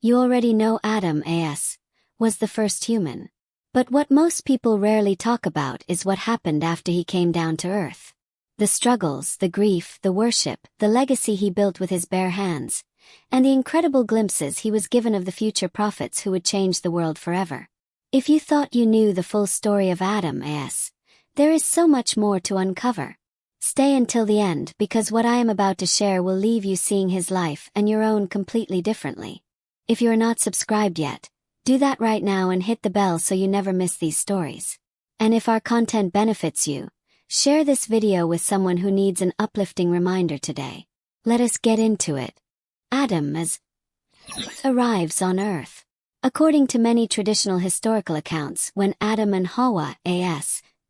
You already know Adam was the first human. But what most people rarely talk about is what happened after he came down to earth. The struggles, the grief, the worship, the legacy he built with his bare hands, and the incredible glimpses he was given of the future prophets who would change the world forever. If you thought you knew the full story of Adam there is so much more to uncover. Stay until the end because what I am about to share will leave you seeing his life and your own completely differently. If you are not subscribed yet, do that right now and hit the bell so you never miss these stories. And if our content benefits you, share this video with someone who needs an uplifting reminder today. Let us get into it. Adam arrives on earth. According to many traditional historical accounts, when Adam and Hawwa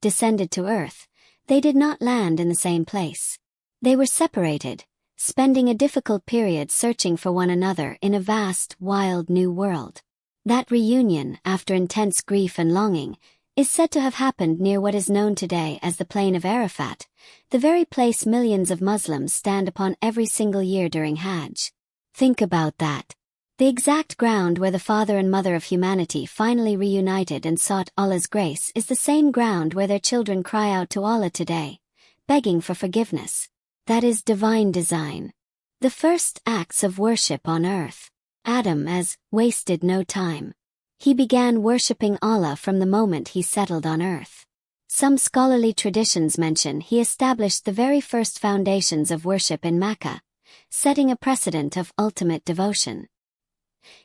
descended to earth, they did not land in the same place. They were separated, spending a difficult period searching for one another in a vast, wild new world. That reunion, after intense grief and longing, is said to have happened near what is known today as the plain of Arafat, the very place millions of Muslims stand upon every single year during Hajj. Think about that. The exact ground where the father and mother of humanity finally reunited and sought Allah's grace is the same ground where their children cry out to Allah today, begging for forgiveness. That is divine design. The first acts of worship on earth. Adam wasted no time. He began worshipping Allah from the moment he settled on earth. Some scholarly traditions mention he established the very first foundations of worship in Mecca, setting a precedent of ultimate devotion.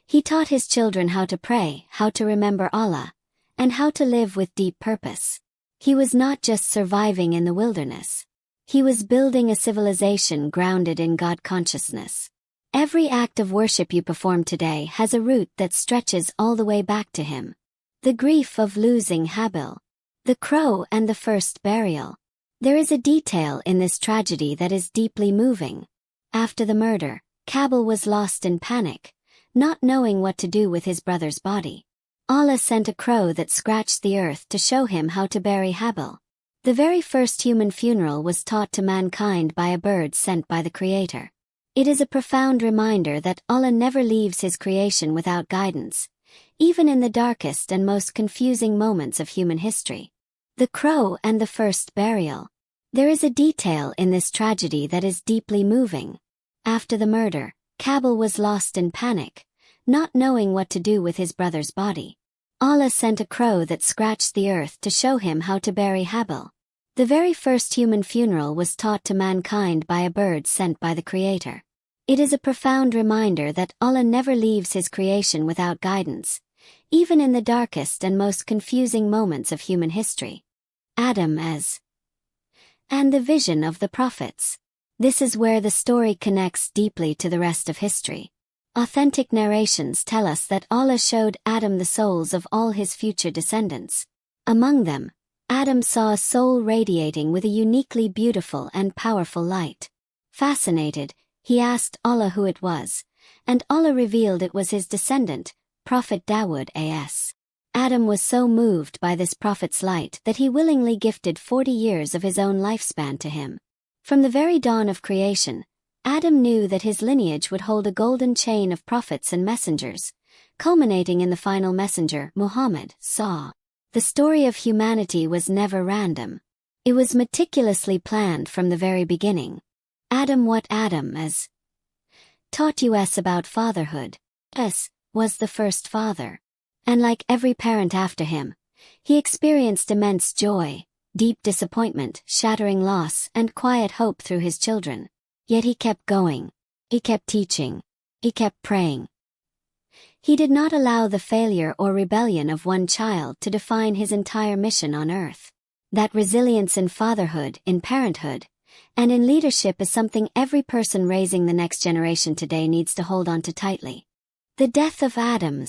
He taught his children how to pray, how to remember Allah, and how to live with deep purpose. He was not just surviving in the wilderness. He was building a civilization grounded in God consciousness. Every act of worship you perform today has a root that stretches all the way back to him. The grief of losing Habil. The crow and the first burial. There is a detail in this tragedy that is deeply moving. After the murder, Habil was lost in panic, not knowing what to do with his brother's body. Allah sent a crow that scratched the earth to show him how to bury Habil. The very first human funeral was taught to mankind by a bird sent by the Creator. It is a profound reminder that Allah never leaves his creation without guidance, even in the darkest and most confusing moments of human history. The crow and the first burial. There is a detail in this tragedy that is deeply moving. After the murder, Habil was lost in panic, not knowing what to do with his brother's body. Allah sent a crow that scratched the earth to show him how to bury Habil. The very first human funeral was taught to mankind by a bird sent by the Creator. It is a profound reminder that Allah never leaves his creation without guidance, even in the darkest and most confusing moments of human history. Adam and the vision of the prophets. This is where the story connects deeply to the rest of history. Authentic narrations tell us that Allah showed Adam the souls of all his future descendants. Among them, Adam saw a soul radiating with a uniquely beautiful and powerful light. Fascinated, he asked Allah who it was, and Allah revealed it was his descendant, Prophet Dawud Adam was so moved by this prophet's light that he willingly gifted 40 years of his own lifespan to him. From the very dawn of creation, Adam knew that his lineage would hold a golden chain of prophets and messengers, culminating in the final messenger, Muhammad SAW. The story of humanity was never random. It was meticulously planned from the very beginning. What Adam taught us about fatherhood. Was the first father. And like every parent after him, he experienced immense joy, deep disappointment, shattering loss, and quiet hope through his children. Yet he kept going. He kept teaching. He kept praying. He did not allow the failure or rebellion of one child to define his entire mission on earth. That resilience in fatherhood, in parenthood, and in leadership is something every person raising the next generation today needs to hold on to tightly. The death of Adam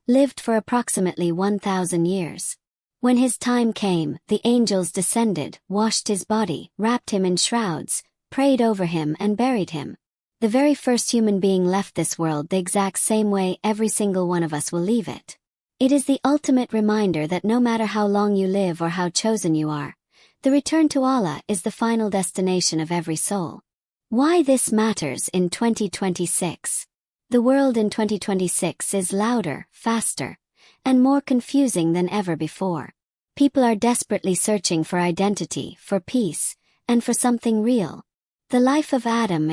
lived for approximately 1,000 years. When his time came, the angels descended, washed his body, wrapped him in shrouds, prayed over him and buried him. The very first human being left this world the exact same way every single one of us will leave it. It is the ultimate reminder that no matter how long you live or how chosen you are, the return to Allah is the final destination of every soul. Why this matters in 2026. The world in 2026 is louder, faster, and more confusing than ever before. People are desperately searching for identity, for peace, and for something real. The life of Adam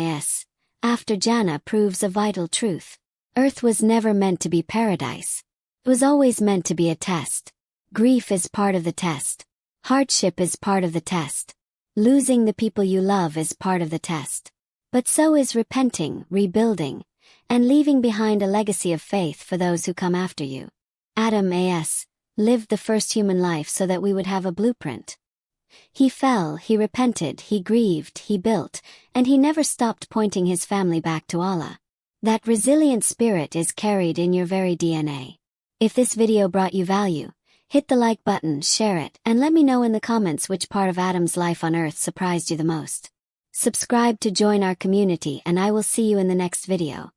after Jannah proves a vital truth. Earth was never meant to be paradise. It was always meant to be a test. Grief is part of the test. Hardship is part of the test. Losing the people you love is part of the test. But so is repenting, rebuilding, and leaving behind a legacy of faith for those who come after you. Adam lived the first human life so that we would have a blueprint. He fell, he repented, he grieved, he built, and he never stopped pointing his family back to Allah. That resilient spirit is carried in your very DNA. If this video brought you value, hit the like button, share it, and let me know in the comments which part of Adam's life on earth surprised you the most. Subscribe to join our community and I will see you in the next video.